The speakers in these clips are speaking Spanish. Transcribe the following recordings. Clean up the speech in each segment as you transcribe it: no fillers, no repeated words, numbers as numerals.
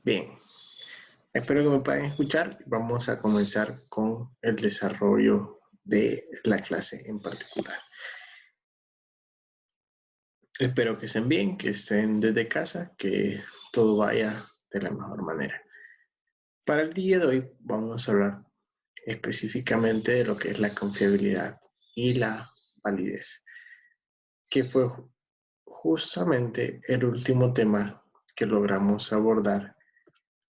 Bien, espero que me puedan escuchar. Vamos a comenzar con el desarrollo de la clase en particular. Espero que estén bien, que estén desde casa, que todo vaya de la mejor manera. Para el día de hoy vamos a hablar específicamente de lo que es la confiabilidad y la validez, que fue justamente el último tema que logramos abordar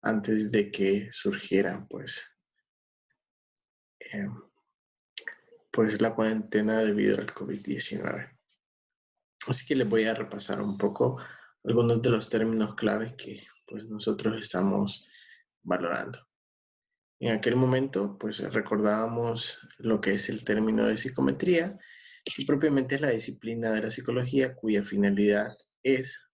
antes de que surgieran pues la cuarentena debido al COVID-19. Así que les voy a repasar un poco algunos de los términos claves que pues nosotros estamos valorando. En aquel momento pues recordábamos lo que es el término de psicometría, que propiamente es la disciplina de la psicología cuya finalidad es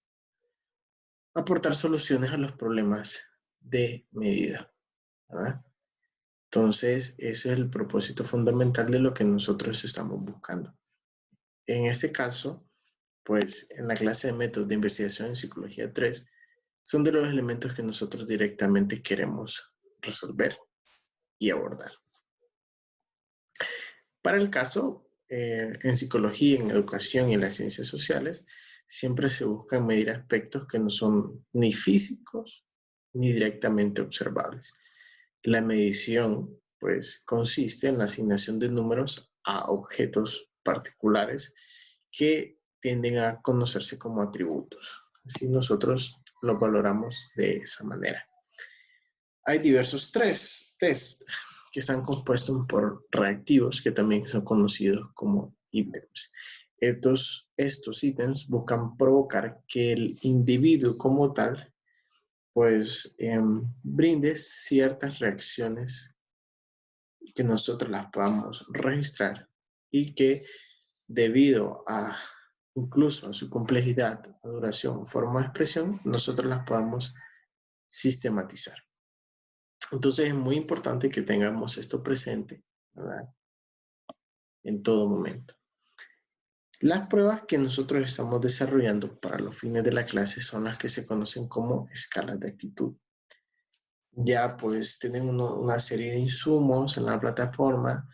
aportar soluciones a los problemas de medida, ¿verdad? Entonces, ese es el propósito fundamental de lo que nosotros estamos buscando. En este caso, pues en la clase de métodos de investigación en psicología 3, son de los elementos que nosotros directamente queremos resolver y abordar. Para el caso, en psicología, en educación y en las ciencias sociales, siempre se buscan medir aspectos que no son ni físicos ni directamente observables. La medición, pues, consiste en la asignación de números a objetos particulares que tienden a conocerse como atributos. Así nosotros los valoramos de esa manera. Hay diversos test que están compuestos por reactivos que también son conocidos como ítems. Estos ítems buscan provocar que el individuo como tal pues brinde ciertas reacciones que nosotros las podamos registrar y que debido a incluso a su complejidad, duración, forma de expresión, nosotros las podamos sistematizar. Entonces es muy importante que tengamos esto presente, ¿verdad? En todo momento. Las pruebas que nosotros estamos desarrollando para los fines de la clase son las que se conocen como escalas de actitud. Ya pues tienen una serie de insumos en la plataforma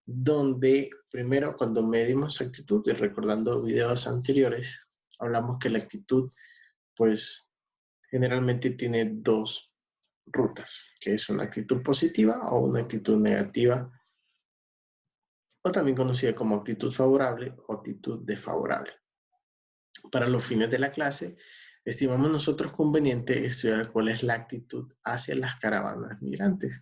donde primero cuando medimos actitud y recordando videos anteriores, hablamos que la actitud pues generalmente tiene dos rutas, que es una actitud positiva o una actitud negativa, o también conocida como actitud favorable o actitud desfavorable. Para los fines de la clase, estimamos nosotros conveniente estudiar cuál es la actitud hacia las caravanas migrantes,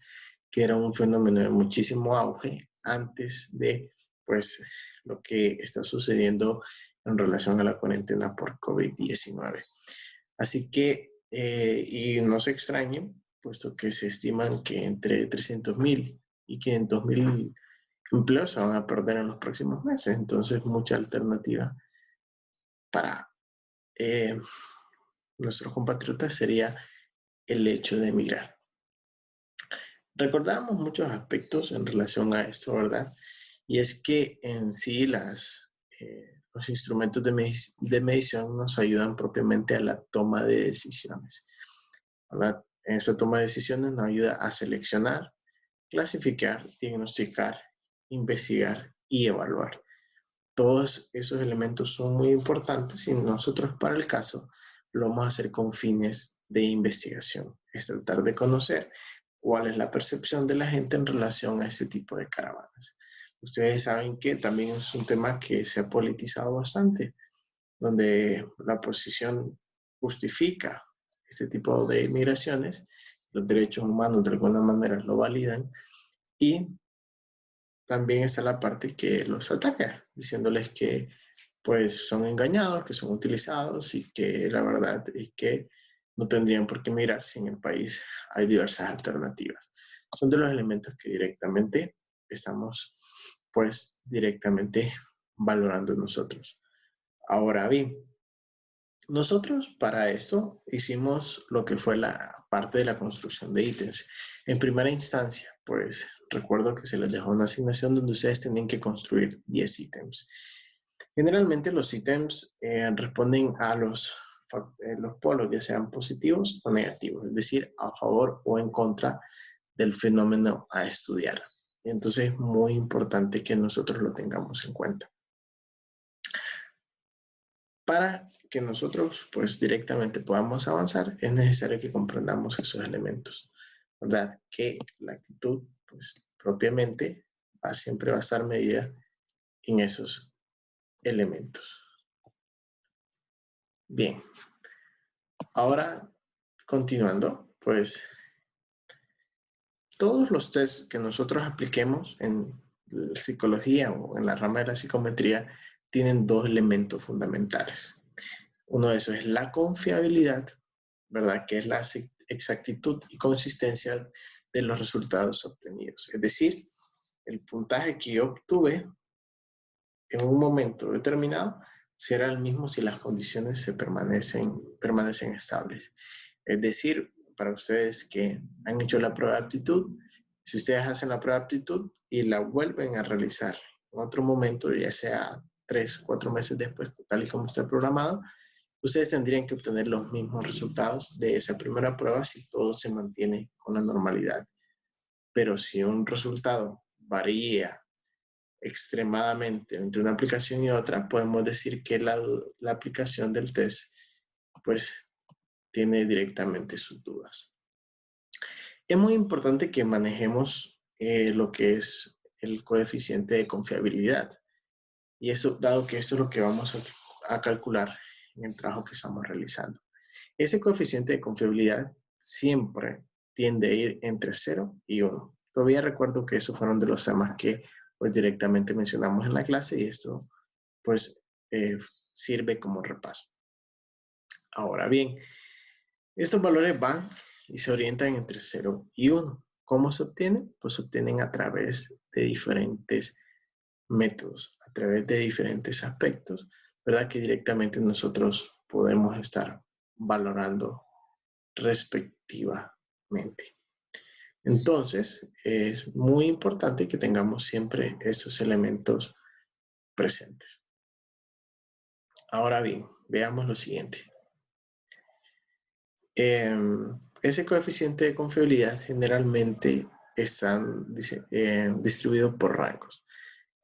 que era un fenómeno de muchísimo auge antes de pues, lo que está sucediendo en relación a la cuarentena por COVID-19. Así que, y no se extrañen, puesto que se estiman que entre 300,000 y 500,000 empleos se van a perder en los próximos meses. Entonces, mucha alternativa para nuestros compatriotas sería el hecho de emigrar. Recordamos muchos aspectos en relación a esto, ¿verdad? Y es que en sí los instrumentos de medición nos ayudan propiamente a la toma de decisiones, ¿verdad? Esa toma de decisiones nos ayuda a seleccionar, clasificar, diagnosticar, investigar y evaluar. Todos esos elementos son muy importantes y nosotros para el caso lo vamos a hacer con fines de investigación. Es tratar de conocer cuál es la percepción de la gente en relación a este tipo de caravanas. Ustedes saben que también es un tema que se ha politizado bastante, donde la oposición justifica este tipo de migraciones, los derechos humanos de alguna manera lo validan y también está la parte que los ataca, diciéndoles que pues son engañados, que son utilizados y que la verdad es que no tendrían por qué mirar si en el país hay diversas alternativas. Son de los elementos que directamente estamos pues directamente valorando nosotros. Ahora bien, nosotros para esto hicimos lo que fue la parte de la construcción de ítems. En primera instancia, pues recuerdo que se les dejó una asignación donde ustedes tenían que construir 10 ítems. Generalmente los ítems responden a los los polos, ya sean positivos o negativos, es decir, a favor o en contra del fenómeno a estudiar. Entonces es muy importante que nosotros lo tengamos en cuenta. Para que nosotros pues directamente podamos avanzar, es necesario que comprendamos esos elementos, ¿verdad? Que la actitud pues propiamente siempre va a estar medida en esos elementos. Bien, ahora continuando, pues todos los tests que nosotros apliquemos en psicología o en la rama de la psicometría tienen dos elementos fundamentales. Uno de esos es la confiabilidad, ¿verdad? Que es la exactitud y consistencia de los resultados obtenidos. Es decir, el puntaje que yo obtuve en un momento determinado será el mismo si las condiciones permanecen estables. Es decir, para ustedes que han hecho la prueba de aptitud, si ustedes hacen la prueba de aptitud y la vuelven a realizar en otro momento, ya sea 3, 4 meses después, tal y como está programado, ustedes tendrían que obtener los mismos resultados de esa primera prueba si todo se mantiene con la normalidad. Pero si un resultado varía extremadamente entre una aplicación y otra, podemos decir que la aplicación del test pues tiene directamente sus dudas. Es muy importante que manejemos lo que es el coeficiente de confiabilidad. Y eso, dado que eso es lo que vamos a calcular en el trabajo que estamos realizando. Ese coeficiente de confiabilidad siempre tiende a ir entre 0 y 1. Todavía recuerdo que esos fueron de los temas que pues, directamente mencionamos en la clase y esto pues sirve como repaso. Ahora bien, estos valores van y se orientan entre 0 y 1. ¿Cómo se obtienen? Pues se obtienen a través de diferentes métodos, a través de diferentes aspectos, ¿verdad? Que directamente nosotros podemos estar valorando respectivamente. Entonces, es muy importante que tengamos siempre esos elementos presentes. Ahora bien, veamos lo siguiente. Ese coeficiente de confiabilidad generalmente están distribuidos por rangos.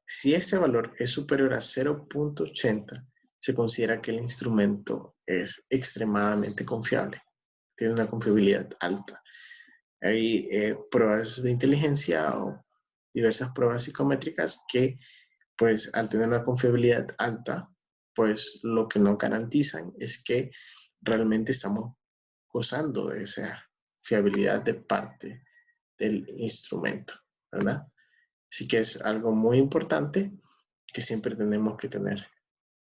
Si ese valor es superior a 0.80, se considera que el instrumento es extremadamente confiable, tiene una confiabilidad alta. Hay pruebas de inteligencia o diversas pruebas psicométricas que, pues, al tener una confiabilidad alta, pues lo que no garantizan es que realmente estamos gozando de esa fiabilidad de parte del instrumento, ¿verdad? Así que es algo muy importante que siempre tenemos que tener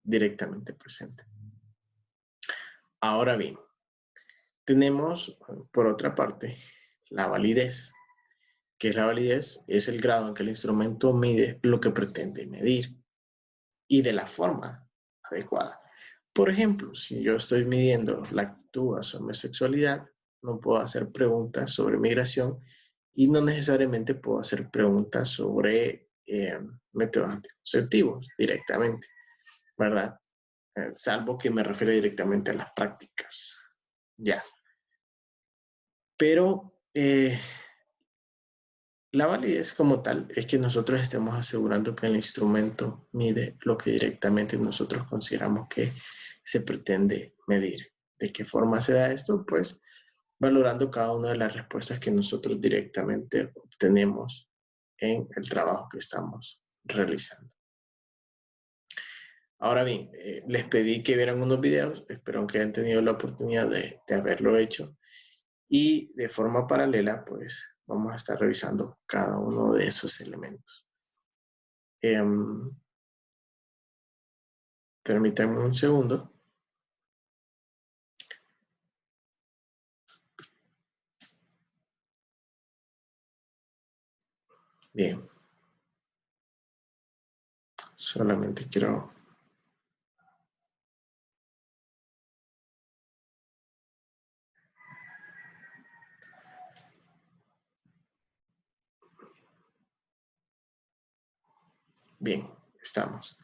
directamente presente. Ahora bien, tenemos, por otra parte, la validez. ¿Qué es la validez? Es el grado en que el instrumento mide lo que pretende medir y de la forma adecuada. Por ejemplo, si yo estoy midiendo la actitud sobre sexualidad, no puedo hacer preguntas sobre migración y no necesariamente puedo hacer preguntas sobre métodos anticonceptivos directamente, ¿verdad? Salvo que me refiero directamente a las prácticas. Ya. Pero la validez como tal es que nosotros estemos asegurando que el instrumento mide lo que directamente nosotros consideramos que se pretende medir. ¿De qué forma se da esto? Pues valorando cada una de las respuestas que nosotros directamente obtenemos en el trabajo que estamos realizando. Ahora bien, les pedí que vieran unos videos, espero que hayan tenido la oportunidad de haberlo hecho y de forma paralela, pues vamos a estar revisando cada uno de esos elementos. Permítanme un segundo. Bien. Solamente quiero... Bien, estamos.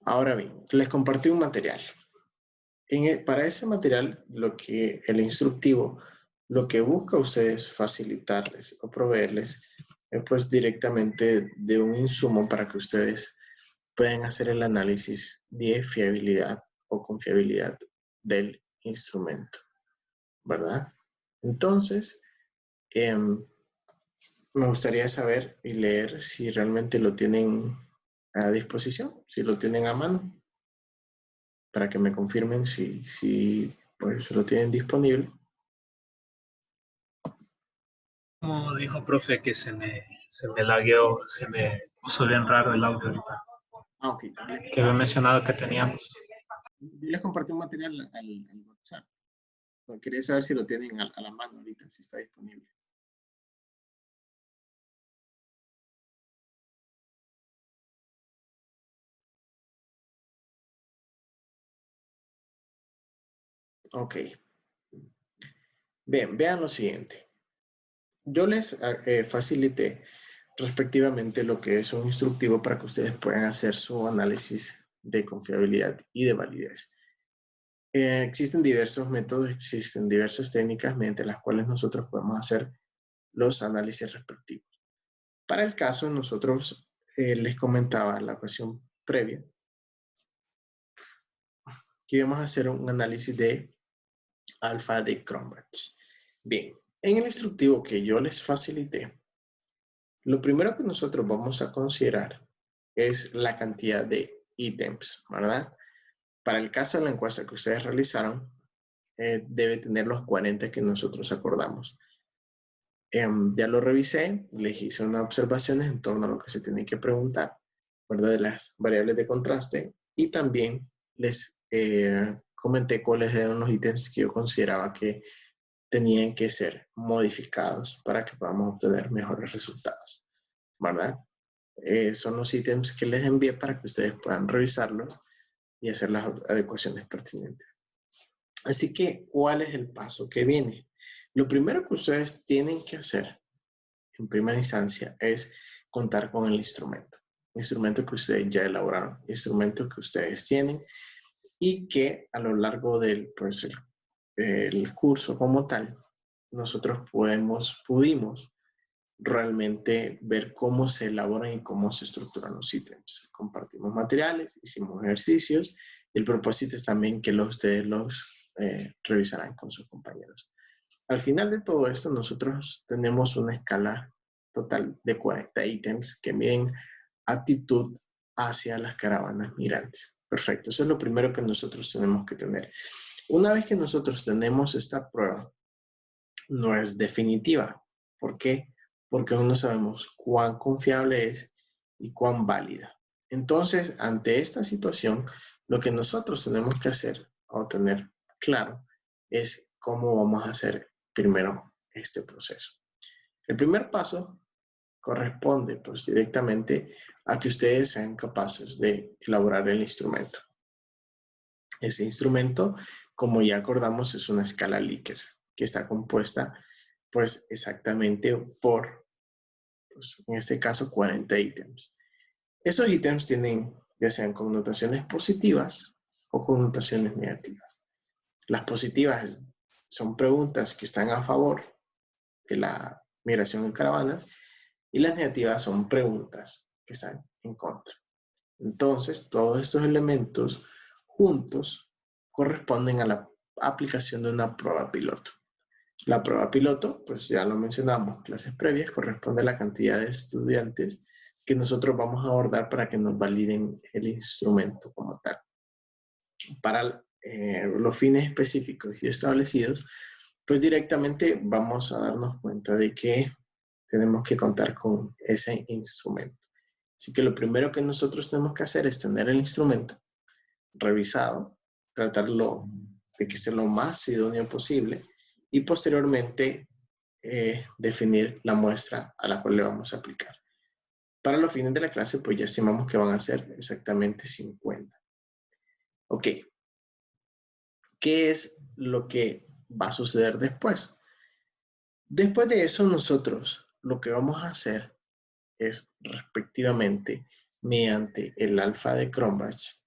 Ahora bien, les compartí un material. Para ese material, el instructivo, lo que busca a ustedes facilitarles o proveerles pues directamente de un insumo para que ustedes puedan hacer el análisis de fiabilidad o confiabilidad del instrumento, ¿verdad? Entonces, me gustaría saber y leer si realmente lo tienen a disposición, si lo tienen a mano, para que me confirmen si pues, lo tienen disponible. Como dijo profe que se me lagueó, se me puso bien raro el audio ahorita. Ah, ok. Que había mencionado que teníamos. Yo les compartí un material al WhatsApp. Pero quería saber si lo tienen a la mano ahorita, si está disponible. Ok. Bien, vean lo siguiente. Yo les facilité respectivamente lo que es un instructivo para que ustedes puedan hacer su análisis de confiabilidad y de validez. Existen diversos métodos, existen diversas técnicas mediante las cuales nosotros podemos hacer los análisis respectivos. Para el caso, nosotros les comentaba en la ocasión previa que íbamos a hacer un análisis de alfa de Cronbach. Bien, en el instructivo que yo les facilité, lo primero que nosotros vamos a considerar es la cantidad de ítems, ¿verdad? Para el caso de la encuesta que ustedes realizaron, debe tener los 40 que nosotros acordamos. Ya lo revisé, les hice unas observaciones en torno a lo que se tiene que preguntar, ¿verdad? De las variables de contraste, y también les comenté cuáles eran los ítems que yo consideraba que tenían que ser modificados para que podamos obtener mejores resultados, ¿verdad? Son los ítems que les envié para que ustedes puedan revisarlos y hacer las adecuaciones pertinentes. Así que, ¿cuál es el paso que viene? Lo primero que ustedes tienen que hacer en primera instancia es contar con el instrumento que ustedes ya elaboraron, instrumento que ustedes tienen y que a lo largo del pues, el curso como tal, nosotros pudimos realmente ver cómo se elaboran y cómo se estructuran los ítems. Compartimos materiales, hicimos ejercicios y el propósito es también que ustedes los revisarán con sus compañeros. Al final de todo esto, nosotros tenemos una escala total de 40 ítems que miden actitud hacia las caravanas migrantes. Perfecto, eso es lo primero que nosotros tenemos que tener. Una vez que nosotros tenemos esta prueba, no es definitiva. ¿Por qué? Porque aún no sabemos cuán confiable es y cuán válida. Entonces, ante esta situación, lo que nosotros tenemos que hacer o tener claro es cómo vamos a hacer primero este proceso. El primer paso corresponde pues directamente a que ustedes sean capaces de elaborar el instrumento. Ese instrumento, como ya acordamos, es una escala Likert que está compuesta pues exactamente por, pues, en este caso, 40 ítems. Esos ítems tienen ya sean connotaciones positivas o connotaciones negativas. Las positivas son preguntas que están a favor de la migración en caravanas y las negativas son preguntas que están en contra. Entonces, todos estos elementos juntos corresponden a la aplicación de una prueba piloto. La prueba piloto, pues ya lo mencionamos, clases previas, corresponde a la cantidad de estudiantes que nosotros vamos a abordar para que nos validen el instrumento como tal. Para los fines específicos y establecidos, pues directamente vamos a darnos cuenta de que tenemos que contar con ese instrumento. Así que lo primero que nosotros tenemos que hacer es tener el instrumento revisado, tratarlo de que sea lo más idóneo posible y posteriormente definir la muestra a la cual le vamos a aplicar. Para los fines de la clase, pues ya estimamos que van a ser exactamente 50. Ok, ¿qué es lo que va a suceder después? Después de eso, nosotros lo que vamos a hacer es respectivamente, mediante el alfa de Cronbach,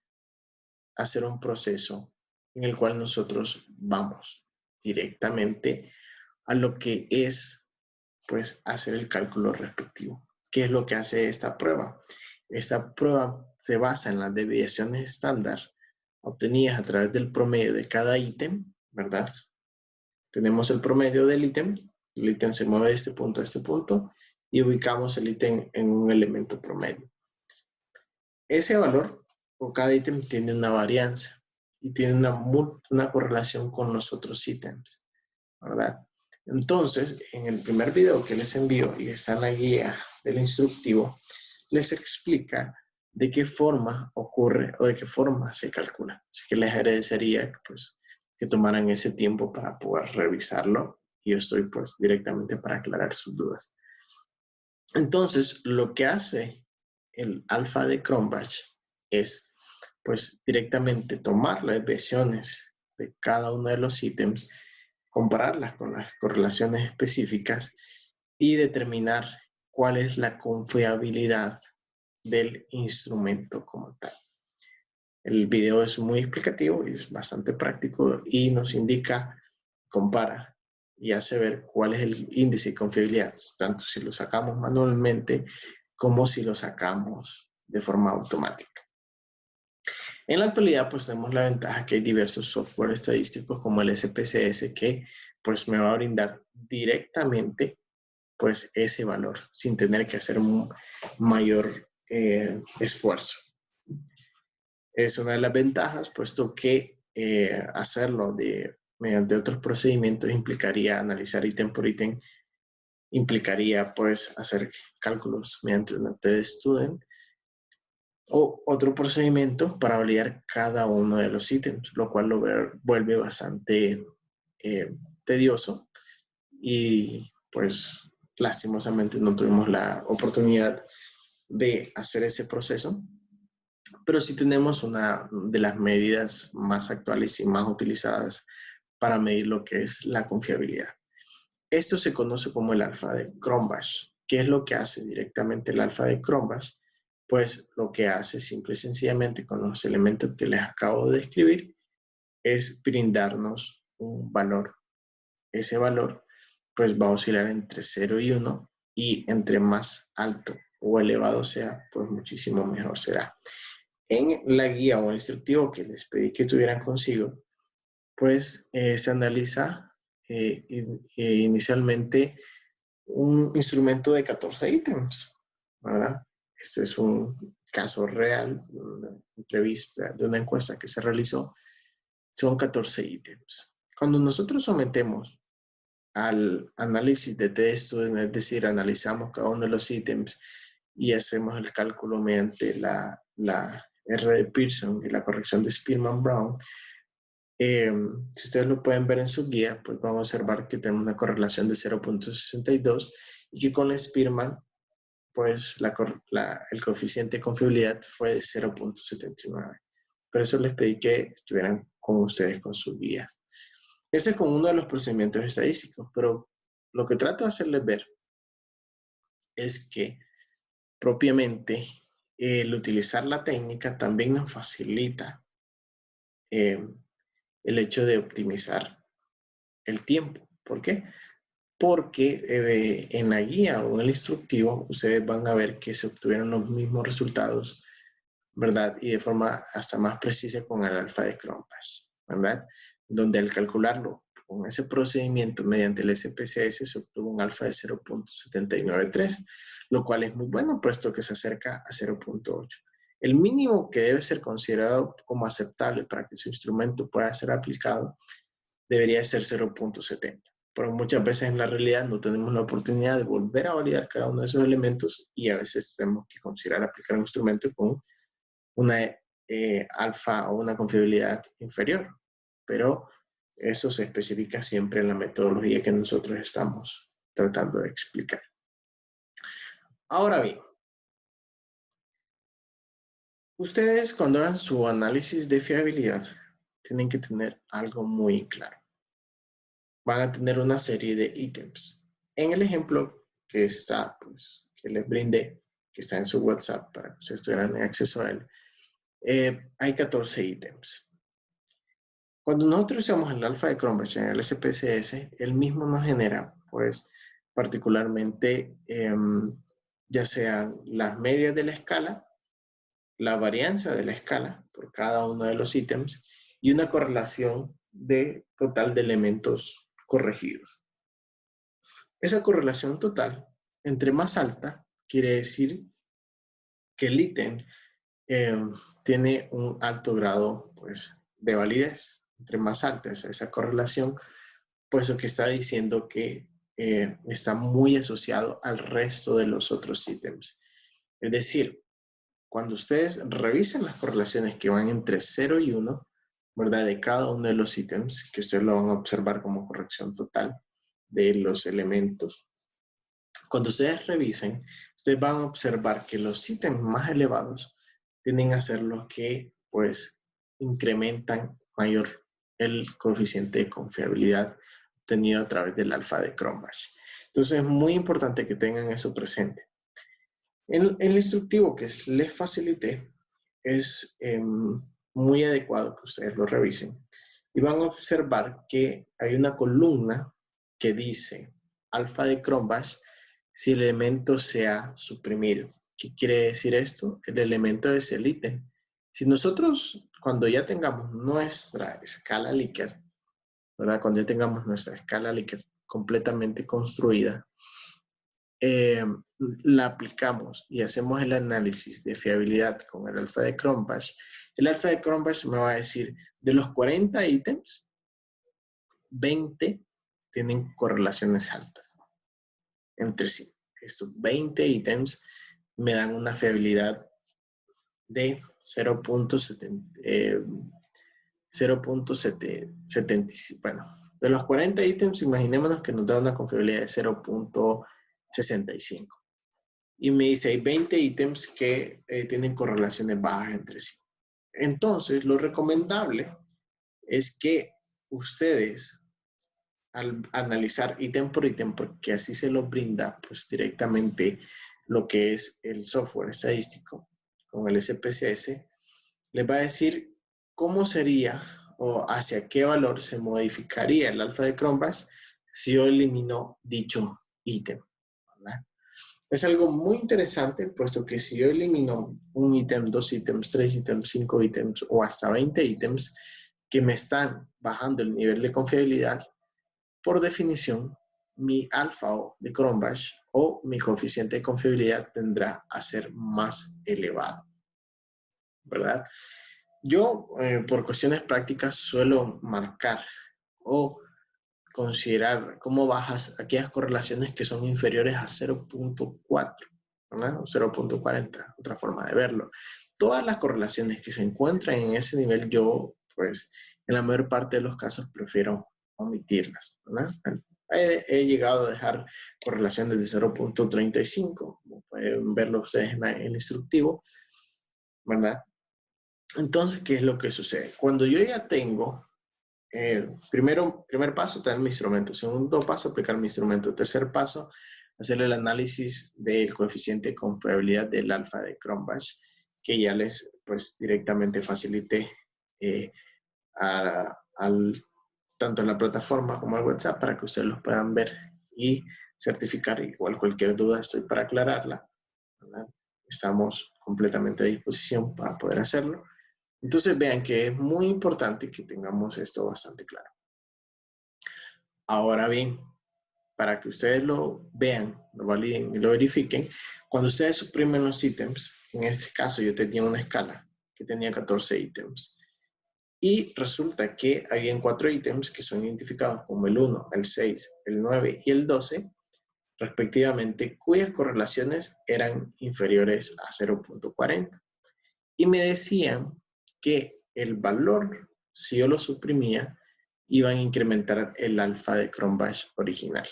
hacer un proceso en el cual nosotros vamos directamente a lo que es, pues, hacer el cálculo respectivo. ¿Qué es lo que hace esta prueba? Esta prueba se basa en las desviaciones estándar obtenidas a través del promedio de cada ítem, ¿verdad? Tenemos el promedio del ítem, el ítem se mueve de este punto a este punto y ubicamos el ítem en un elemento promedio. Ese valor o cada ítem tiene una varianza y tiene una correlación con los otros ítems, ¿verdad? Entonces, en el primer video que les envío y está en la guía del instructivo, les explica de qué forma ocurre o de qué forma se calcula. Así que les agradecería pues, que tomaran ese tiempo para poder revisarlo y yo estoy pues directamente para aclarar sus dudas. Entonces, lo que hace el alfa de Cronbach es pues directamente tomar las desviaciones de cada uno de los ítems, compararlas con las correlaciones específicas y determinar cuál es la confiabilidad del instrumento como tal. El video es muy explicativo y es bastante práctico y nos indica, compara y hace ver cuál es el índice de confiabilidad, tanto si lo sacamos manualmente como si lo sacamos de forma automática. En la actualidad, pues tenemos la ventaja que hay diversos software estadísticos como el SPSS que pues me va a brindar directamente pues ese valor sin tener que hacer un mayor esfuerzo. Es una de las ventajas, puesto que hacerlo mediante otros procedimientos implicaría analizar ítem por ítem, implicaría pues hacer cálculos mediante una TestStudent o otro procedimiento para validar cada uno de los ítems, lo cual lo vuelve bastante tedioso y pues lastimosamente no tuvimos la oportunidad de hacer ese proceso, pero sí tenemos una de las medidas más actuales y más utilizadas para medir lo que es la confiabilidad. Esto se conoce como el alfa de Cronbach. ¿Qué es lo que hace directamente el alfa de Cronbach? Pues lo que hace simple y sencillamente con los elementos que les acabo de describir es brindarnos un valor. Ese valor pues va a oscilar entre 0 y 1 y entre más alto o elevado sea, pues muchísimo mejor será. En la guía o instructivo que les pedí que tuvieran consigo, pues se analiza inicialmente un instrumento de 14 ítems, ¿verdad? Este es un caso real, una entrevista de una encuesta que se realizó, son 14 ítems. Cuando nosotros sometemos al análisis de texto, es decir, analizamos cada uno de los ítems y hacemos el cálculo mediante la R de Pearson y la corrección de Spearman-Brown, si ustedes lo pueden ver en su guía, pues vamos a observar que tenemos una correlación de 0.62 y que con Spearman, pues el coeficiente de confiabilidad fue de 0.79. Por eso les pedí que estuvieran con ustedes con sus guías. Ese es como uno de los procedimientos estadísticos, pero lo que trato de hacerles ver es que propiamente el utilizar la técnica también nos facilita el hecho de optimizar el tiempo. ¿Por qué? Porque en la guía o en el instructivo ustedes van a ver que se obtuvieron los mismos resultados, ¿verdad? Y de forma hasta más precisa con el alfa de Cronbach, ¿verdad? Donde al calcularlo con ese procedimiento mediante el SPSS se obtuvo un alfa de 0.793, lo cual es muy bueno puesto que se acerca a 0.8. El mínimo que debe ser considerado como aceptable para que su instrumento pueda ser aplicado debería ser 0.70. Pero muchas veces en la realidad no tenemos la oportunidad de volver a validar cada uno de esos elementos y a veces tenemos que considerar aplicar un instrumento con una alfa o una confiabilidad inferior. Pero eso se especifica siempre en la metodología que nosotros estamos tratando de explicar. Ahora bien, ustedes cuando hagan su análisis de fiabilidad tienen que tener algo muy claro. Van a tener una serie de ítems. En el ejemplo que está, pues, que les brindé, que está en su WhatsApp para que ustedes tuvieran acceso a él, hay 14 ítems. Cuando nosotros usamos el alfa de Cronbach en el SPSS, el mismo nos genera, pues, particularmente, ya sean las medias de la escala, la varianza de la escala por cada uno de los ítems y una correlación de total de elementos corregidos. Esa correlación total, entre más alta, quiere decir que el ítem tiene un alto grado, pues, de validez. Entre más alta es esa correlación, pues lo que está diciendo que está muy asociado al resto de los otros ítems. Es decir, cuando ustedes revisen las correlaciones que van entre 0 y 1, ¿verdad? De cada uno de los ítems, que ustedes lo van a observar como corrección total de los elementos. Cuando ustedes revisen, ustedes van a observar que los ítems más elevados tienden a ser los que, pues, incrementan mayor el coeficiente de confiabilidad obtenido a través del alfa de Cronbach. Entonces, es muy importante que tengan eso presente. El instructivo que les facilité es muy adecuado que ustedes lo revisen. Y van a observar que hay una columna que dice alfa de Cronbach si el elemento se ha suprimido. ¿Qué quiere decir esto? El elemento es el ítem. Si nosotros, cuando ya tengamos nuestra escala Likert, ¿verdad? Cuando ya tengamos nuestra escala Likert completamente construida, la aplicamos y hacemos el análisis de fiabilidad con el alfa de Cronbach, el alfa de Cronbach me va a decir, de los 40 ítems, 20 tienen correlaciones altas entre sí. Estos 20 ítems me dan una fiabilidad de 0.75. Bueno, de los 40 ítems, imaginémonos que nos da una confiabilidad de 0.65. Y me dice, hay 20 ítems que tienen correlaciones bajas entre sí. Entonces, lo recomendable es que ustedes, al analizar ítem por ítem, porque así se los brinda pues, directamente lo que es el software estadístico con el SPSS, les va a decir cómo sería o hacia qué valor se modificaría el alfa de Cronbach si yo elimino dicho ítem, ¿verdad? Es algo muy interesante, puesto que si yo elimino un ítem, 2 ítems, 3 ítems, 5 ítems o hasta 20 ítems que me están bajando el nivel de confiabilidad, por definición, mi alfa de Cronbach o mi coeficiente de confiabilidad tendrá a ser más elevado, ¿verdad? Yo, por cuestiones prácticas, suelo marcar o considerar cómo bajas aquellas correlaciones que son inferiores a 0.4, ¿verdad? O 0.40, otra forma de verlo. Todas las correlaciones que se encuentran en ese nivel, yo, pues, en la mayor parte de los casos prefiero omitirlas, ¿verdad? He llegado a dejar correlaciones de 0.35, como pueden verlo ustedes en el instructivo, ¿verdad? Entonces, ¿qué es lo que sucede? Cuando yo ya tengo primer paso, tener mi instrumento. Segundo paso, aplicar mi instrumento. Tercer paso, hacer el análisis del coeficiente de confiabilidad del alfa de Cronbach, que ya les, pues, directamente facilité tanto en la plataforma como en WhatsApp para que ustedes los puedan ver y certificar. Igual cualquier duda estoy para aclararla, ¿verdad? Estamos completamente a disposición para poder hacerlo. Entonces vean que es muy importante que tengamos esto bastante claro. Ahora bien, para que ustedes lo vean, lo validen y lo verifiquen, cuando ustedes suprimen los ítems, en este caso yo tenía una escala que tenía 14 ítems, y resulta que habían 4 ítems que son identificados como el 1, el 6, el 9 y el 12, respectivamente, cuyas correlaciones eran inferiores a 0.40. Y me decían que el valor, si yo lo suprimía, iban a incrementar el alfa de Cronbach original,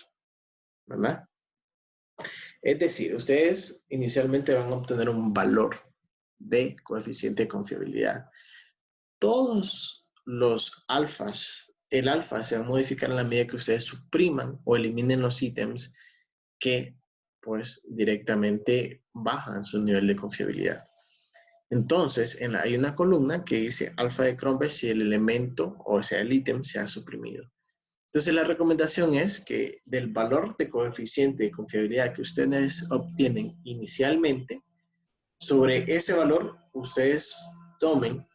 ¿verdad? Es decir, ustedes inicialmente van a obtener un valor de coeficiente de confiabilidad. Todos los alfas, el alfa se va a modificar en la medida que ustedes supriman o eliminen los ítems que, pues, directamente bajan su nivel de confiabilidad. Entonces, hay una columna que dice alfa de Cronbach si el elemento, o sea, el ítem, se ha suprimido. Entonces, la recomendación es que del valor de coeficiente de confiabilidad que ustedes obtienen inicialmente, sobre ese valor, ustedes tomen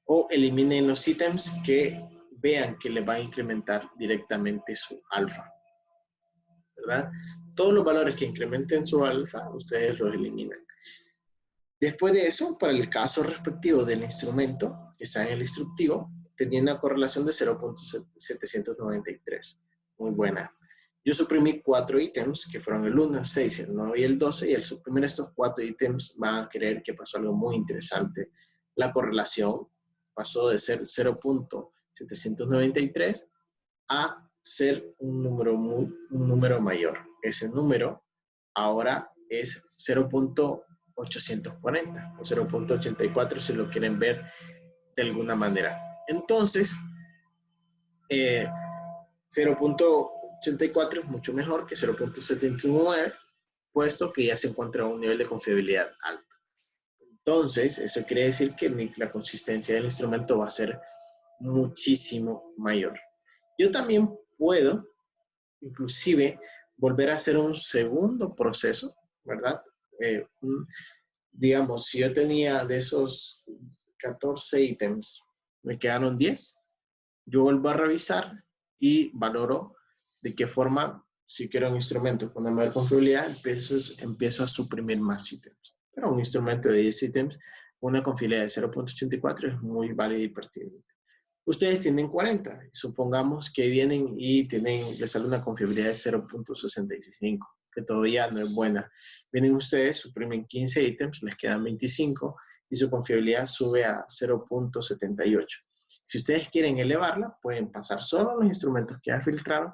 o eliminen los ítems que vean que le va a incrementar directamente su alfa, ¿verdad? Todos los valores que incrementen su alfa, ustedes los eliminan. Después de eso, para el caso respectivo del instrumento que está en el instructivo, tenía una correlación de 0.793. Muy buena. Yo suprimí 4 ítems, que fueron el 1, el 6, el 9 y el 12, y al suprimir estos 4 ítems van a creer que pasó algo muy interesante. La correlación pasó de ser 0.793 a ser un número mayor. Ese número ahora es 0.840 o 0.84 si lo quieren ver de alguna manera. Entonces, 0.84 es mucho mejor que 0.79, puesto que ya se encuentra a un nivel de confiabilidad alto. Entonces, eso quiere decir que la consistencia del instrumento va a ser muchísimo mayor. Yo también puedo, inclusive, volver a hacer un segundo proceso, ¿verdad? Digamos, si yo tenía de esos 14 ítems, me quedaron 10, yo vuelvo a revisar y valoro de qué forma, si quiero un instrumento con una mayor confiabilidad, empiezo a suprimir más ítems. Pero un instrumento de 10 ítems, una confiabilidad de 0.84 es muy válido y pertinente. Ustedes tienen 40, supongamos que vienen y les sale una confiabilidad de 0.65, que todavía no es buena. Vienen ustedes, suprimen 15 ítems, les quedan 25 y su confiabilidad sube a 0.78. Si ustedes quieren elevarla, pueden pasar solo los instrumentos que ya filtraron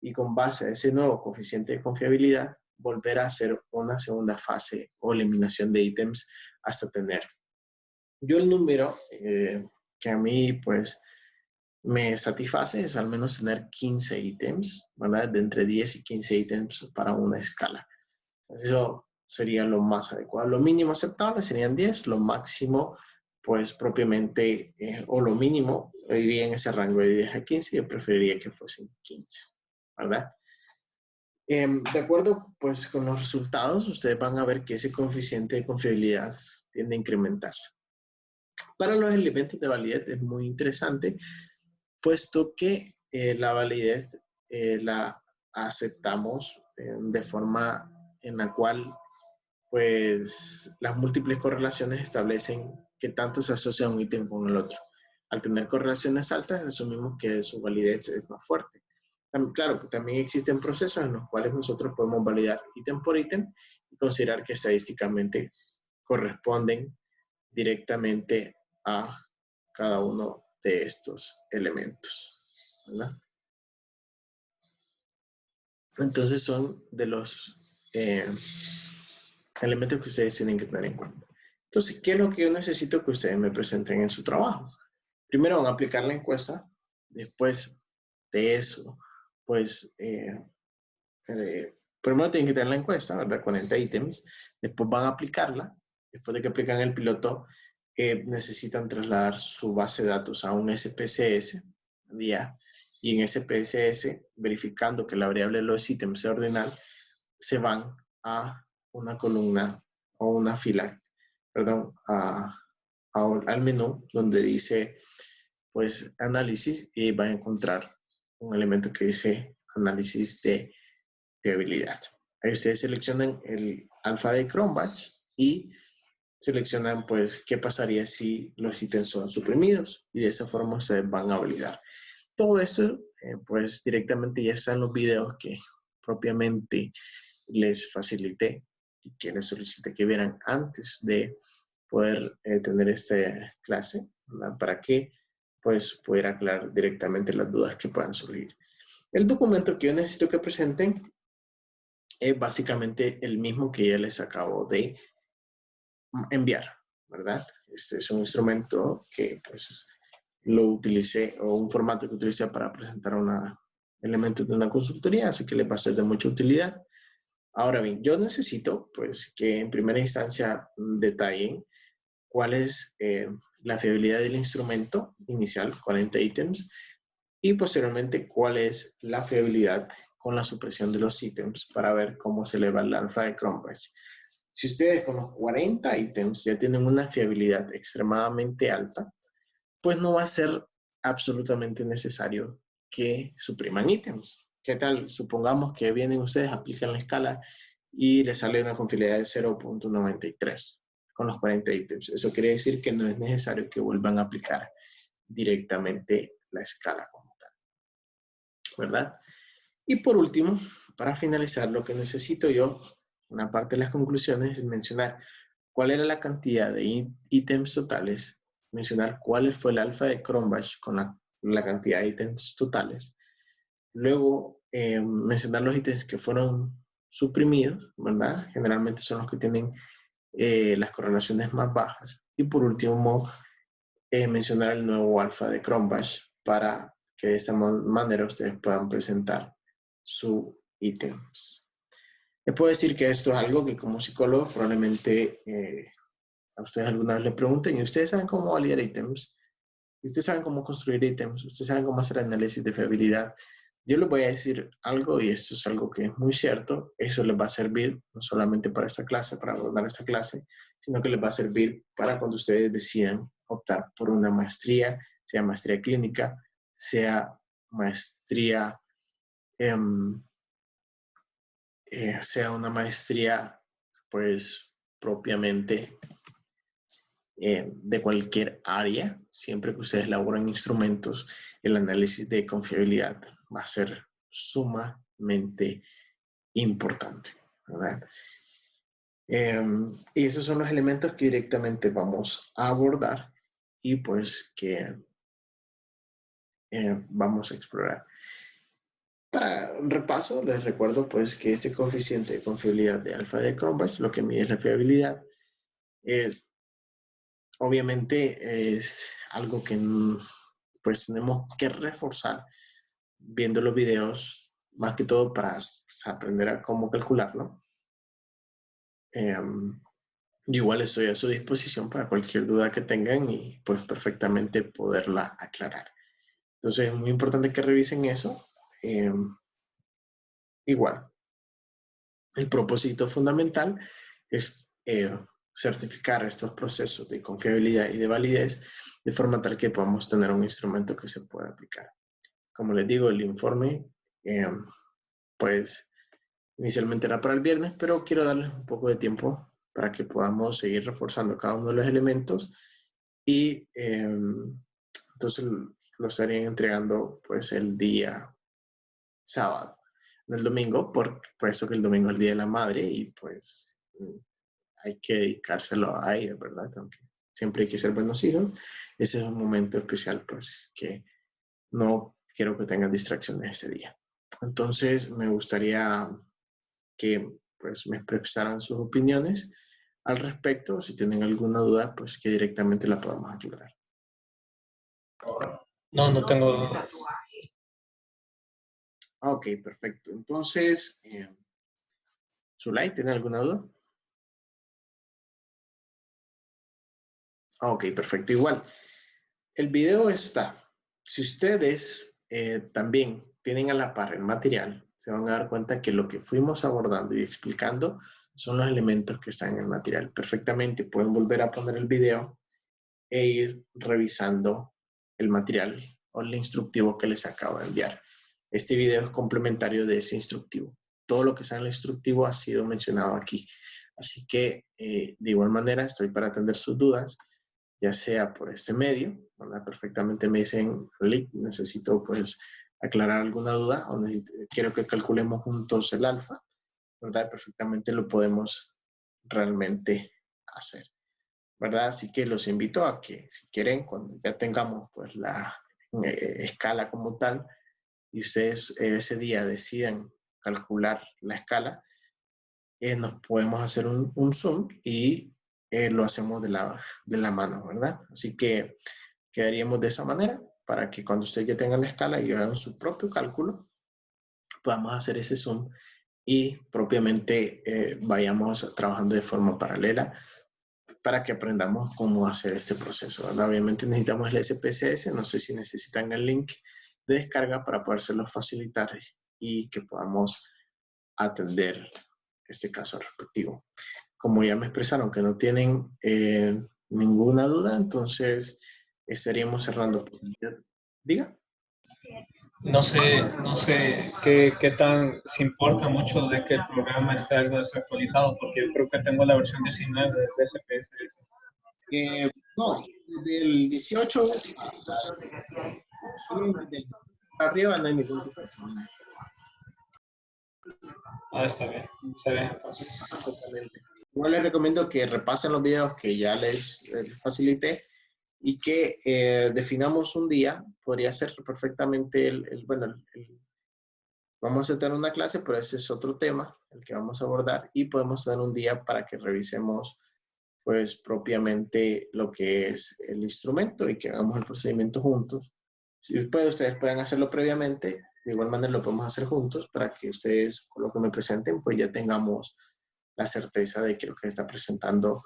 y con base a ese nuevo coeficiente de confiabilidad, volver a hacer una segunda fase o eliminación de ítems hasta tener. Yo el número que a mí pues me satisface es al menos tener 15 ítems, ¿verdad? De entre 10 y 15 ítems para una escala. Eso sería lo más adecuado. Lo mínimo aceptable serían 10, lo máximo pues propiamente, o lo mínimo, iría en ese rango de 10 a 15, yo preferiría que fuesen 15, ¿verdad? De acuerdo pues con los resultados, ustedes van a ver que ese coeficiente de confiabilidad tiende a incrementarse. Para los elementos de validez es muy interesante, puesto que la validez la aceptamos de forma en la cual pues las múltiples correlaciones establecen que tanto se asocia un ítem con el otro. Al tener correlaciones altas, asumimos que su validez es más fuerte. Claro que también existen procesos en los cuales nosotros podemos validar ítem por ítem y considerar que estadísticamente corresponden directamente a cada uno de estos elementos, ¿verdad? Entonces son de los elementos que ustedes tienen que tener en cuenta. Entonces, ¿qué es lo que yo necesito que ustedes me presenten en su trabajo? Primero van a aplicar la encuesta, después de eso, pues, primero tienen que tener la encuesta, ¿verdad? 40 ítems, después van a aplicarla, después de que aplican el piloto, necesitan trasladar su base de datos a un SPSS, ¿ya? Y en SPSS, verificando que la variable de los ítems sea ordinal, se van a una columna o una fila, perdón, al menú donde dice, pues, análisis y va a encontrar un elemento que dice análisis de fiabilidad. Ahí ustedes seleccionan el alfa de Cronbach y seleccionan, pues, qué pasaría si los ítems son suprimidos y de esa forma ustedes van a validar. Todo eso, pues, directamente ya está en los videos que propiamente les facilité y que les solicité que vieran antes de poder tener esta clase, ¿verdad? Para que pues pudiera aclarar directamente las dudas que puedan surgir. El documento que yo necesito que presenten es básicamente el mismo que ya les acabo de enviar, ¿verdad? Este es un instrumento que pues lo utilicé, o un formato que utilicé para presentar elementos de una consultoría, así que le va a ser de mucha utilidad. Ahora bien, yo necesito pues que en primera instancia detallen cuál es la fiabilidad del instrumento inicial, 40 ítems, y posteriormente cuál es la fiabilidad con la supresión de los ítems para ver cómo se eleva el alfa de Cronbach. Si ustedes con los 40 ítems ya tienen una fiabilidad extremadamente alta, pues no va a ser absolutamente necesario que supriman ítems. ¿Qué tal? Supongamos que vienen ustedes, aplican la escala y les sale una confiabilidad de 0.93 con los 40 ítems. Eso quiere decir que no es necesario que vuelvan a aplicar directamente la escala como tal, ¿verdad? Y por último, para finalizar, lo que necesito yo, una parte de las conclusiones, es mencionar cuál era la cantidad de ítems totales, mencionar cuál fue el alfa de Cronbach con la cantidad de ítems totales, luego mencionar los ítems que fueron suprimidos, ¿verdad? Generalmente son los que tienen las correlaciones más bajas. Y por último, mencionar el nuevo alfa de Cronbach para que de esta manera ustedes puedan presentar sus ítems. Les puedo decir que esto es algo que como psicólogo probablemente a ustedes alguna vez les pregunten, ¿y ustedes saben cómo validar ítems? ¿Ustedes saben cómo construir ítems? ¿Ustedes saben cómo hacer análisis de fiabilidad? Yo les voy a decir algo, y esto es algo que es muy cierto, eso les va a servir no solamente para esta clase, para abordar esta clase, sino que les va a servir para cuando ustedes decidan optar por una maestría, sea maestría clínica, sea maestría, sea una maestría, pues, propiamente de cualquier área, siempre que ustedes elaboren instrumentos, el análisis de confiabilidad va a ser sumamente importante, ¿verdad? Y esos son los elementos que directamente vamos a abordar y pues que vamos a explorar. Para un repaso, les recuerdo pues que este coeficiente de confiabilidad de alfa de Cronbach, lo que mide es la fiabilidad, obviamente es algo que pues tenemos que reforzar viendo los videos, más que todo para aprender a cómo calcularlo. Yo igual estoy a su disposición para cualquier duda que tengan y pues perfectamente poderla aclarar. Entonces es muy importante que revisen eso. Igual, el propósito fundamental es certificar estos procesos de confiabilidad y de validez de forma tal que podamos tener un instrumento que se pueda aplicar. Como les digo, el informe, pues inicialmente era para el viernes, pero quiero darles un poco de tiempo para que podamos seguir reforzando cada uno de los elementos y entonces lo estarían entregando pues el día sábado, no el domingo, por eso que el domingo es el Día de la Madre y pues hay que dedicárselo a ella, ¿verdad? Aunque siempre hay que ser buenos hijos, ese es un momento especial pues que no quiero que tengan distracciones ese día. Entonces me gustaría que pues me expresaran sus opiniones al respecto. Si tienen alguna duda, pues que directamente la podamos aclarar. No, no tengo dudas. Ok, perfecto. Entonces, Zulay, ¿tiene alguna duda? Ok, perfecto. Igual, el video está. Si ustedes también tienen a la par el material, se van a dar cuenta que lo que fuimos abordando y explicando son los elementos que están en el material. Perfectamente pueden volver a poner el video e ir revisando el material o el instructivo que les acabo de enviar. Este video es complementario de ese instructivo. Todo lo que está en el instructivo ha sido mencionado aquí. Así que, de igual manera, estoy para atender sus dudas, ya sea por este medio, ¿verdad? Perfectamente me dicen, Lick, necesito pues aclarar alguna duda o quiero que calculemos juntos el alfa, ¿verdad? Perfectamente lo podemos realmente hacer, ¿verdad? Así que los invito a que si quieren, cuando ya tengamos pues la escala como tal y ustedes ese día decidan calcular la escala, nos podemos hacer un Zoom y lo hacemos de la mano, ¿verdad? Así que quedaríamos de esa manera para que cuando ustedes ya tengan la escala y hagan su propio cálculo, podamos hacer ese Zoom y propiamente vayamos trabajando de forma paralela para que aprendamos cómo hacer este proceso, ¿verdad? Obviamente necesitamos el SPSS, no sé si necesitan el link de descarga para podérselos facilitar y que podamos atender este caso respectivo. Como ya me expresaron que no tienen ninguna duda, entonces estaríamos cerrando. Diga. No sé qué tan se importa mucho de que el programa esté algo desactualizado, porque yo creo que tengo la versión 19 de SPSS. No, del 18 hasta desde arriba no hay ningún tipo de problema. Ah, está bien, entonces. Absolutamente. Igual les recomiendo que repasen los videos que ya les facilité y que definamos un día. Podría ser perfectamente vamos a tener una clase, pero ese es otro tema, el que vamos a abordar, y podemos dar un día para que revisemos pues propiamente lo que es el instrumento y que hagamos el procedimiento juntos. Si ustedes pueden hacerlo previamente, de igual manera lo podemos hacer juntos para que ustedes, con lo que me presenten, pues ya tengamos la certeza de que lo que está presentando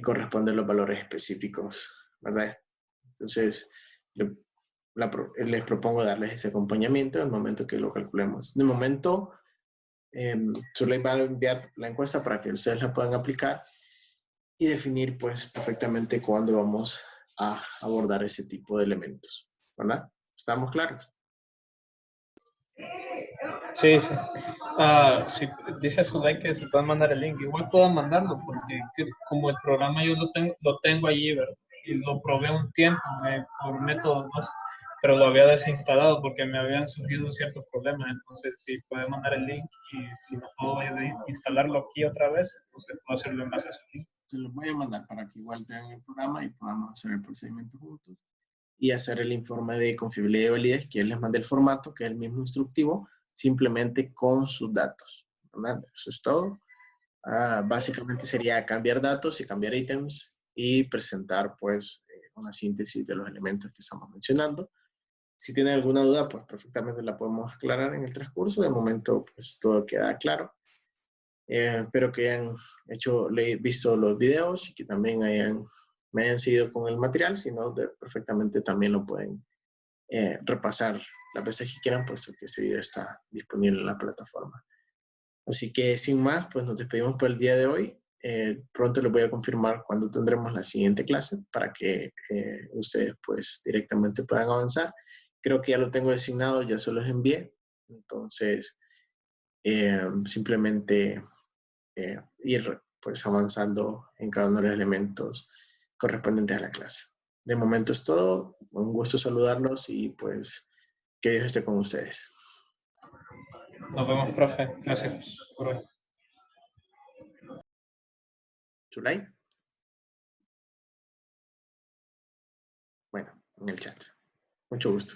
corresponde a los valores específicos, ¿verdad? Entonces, les propongo darles ese acompañamiento en el momento que lo calculemos. De momento, solo les va a enviar la encuesta para que ustedes la puedan aplicar y definir pues perfectamente cuándo vamos a abordar ese tipo de elementos, ¿verdad? ¿Estamos claros? Sí, sí. Si dice Zulay que se puede mandar el link, igual puedo mandarlo, porque como el programa yo lo tengo allí, ¿verdad? Y lo probé un tiempo por método 2, pero lo había desinstalado porque me habían surgido ciertos problemas. Entonces, si puede mandar el link y si no puedo instalarlo aquí otra vez, entonces puedo hacerlo en base a su link. Se los voy a mandar para que igual tengan el programa y podamos hacer el procedimiento juntos y hacer el informe de confiabilidad y validez, que les mande el formato, que es el mismo instructivo, simplemente con sus datos, ¿verdad? Eso es todo. Básicamente sería cambiar datos y cambiar ítems y presentar pues una síntesis de los elementos que estamos mencionando. Si tienen alguna duda, pues perfectamente la podemos aclarar en el transcurso. De momento, pues todo queda claro. Espero que hayan visto los videos y que también me hayan seguido con el material. Si no, perfectamente también lo pueden repasar las veces que quieran, puesto que ese video está disponible en la plataforma. Así que sin más, pues nos despedimos por el día de hoy. Pronto les voy a confirmar cuándo tendremos la siguiente clase para que ustedes pues directamente puedan avanzar. Creo que ya lo tengo designado, ya se los envié. Entonces, simplemente ir pues avanzando en cada uno de los elementos correspondientes a la clase. De momento es todo. Un gusto saludarlos y pues que Dios esté con ustedes. Nos vemos, profe. Gracias por hoy. Zulay. Bueno, en el chat. Mucho gusto.